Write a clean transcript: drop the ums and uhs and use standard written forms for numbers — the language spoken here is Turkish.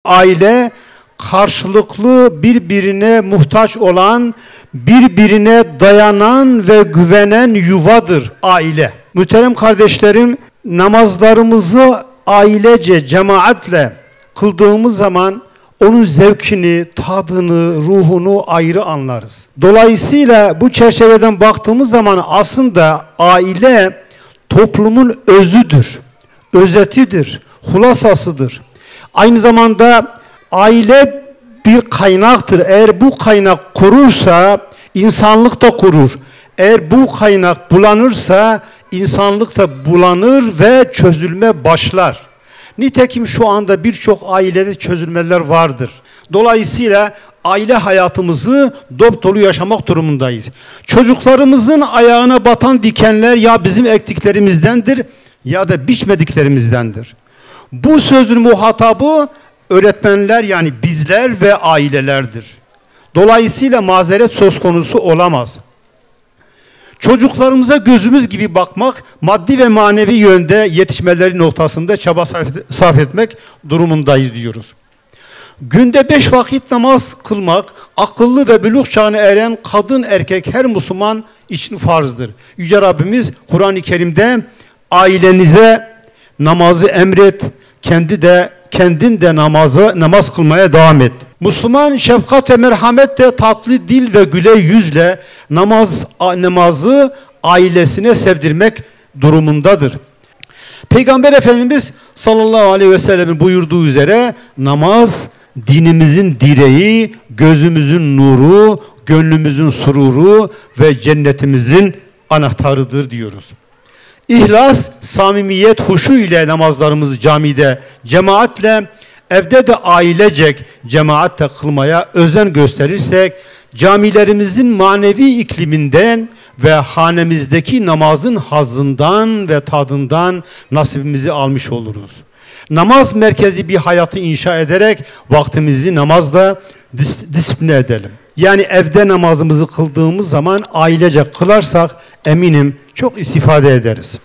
Aile karşılıklı birbirine muhtaç olan, birbirine dayanan ve güvenen yuvadır aile. Muhterem kardeşlerim, namazlarımızı ailece, cemaatle kıldığımız zaman onun zevkini, tadını, ruhunu ayrı anlarız. Dolayısıyla bu çerçeveden baktığımız zaman aslında aile toplumun özüdür, özetidir, hulasasıdır. Aynı zamanda aile bir kaynaktır. Eğer bu kaynak kurursa insanlık da kurur. Eğer bu kaynak bulanırsa insanlık da bulanır ve çözülme başlar. Nitekim şu anda birçok ailede çözülmeler vardır. Dolayısıyla aile hayatımızı dop dolu yaşamak durumundayız. Çocuklarımızın ayağına batan dikenler ya bizim ektiklerimizdendir ya da biçmediklerimizdendir. Bu sözün muhatabı öğretmenler, yani bizler ve ailelerdir. Dolayısıyla mazeret söz konusu olamaz. Çocuklarımıza gözümüz gibi bakmak, maddi ve manevi yönde yetişmeleri noktasında çaba sarf etmek durumundayız diyoruz. Günde 5 vakit namaz kılmak, akıllı ve buluğ çağına eren kadın erkek her Müslüman için farzdır. Yüce Rabbimiz Kur'an-ı Kerim'de ailenize namazı emret, kendin de namaz kılmaya devam et. Müslüman şefkat ve merhametle, tatlı dil ve güle yüzle namazı ailesine sevdirmek durumundadır. Peygamber Efendimiz sallallahu aleyhi ve sellemin buyurduğu üzere namaz dinimizin direği, gözümüzün nuru, gönlümüzün sururu ve cennetimizin anahtarıdır diyoruz. İhlas, samimiyet, huşu ile namazlarımızı camide, cemaatle, evde de ailecek cemaatle kılmaya özen gösterirsek, camilerimizin manevi ikliminden ve hanemizdeki namazın hazzından ve tadından nasibimizi almış oluruz. Namaz merkezi bir hayatı inşa ederek vaktimizi namazla disipline edelim. Yani evde namazımızı kıldığımız zaman ailece kılarsak eminim çok istifade ederiz.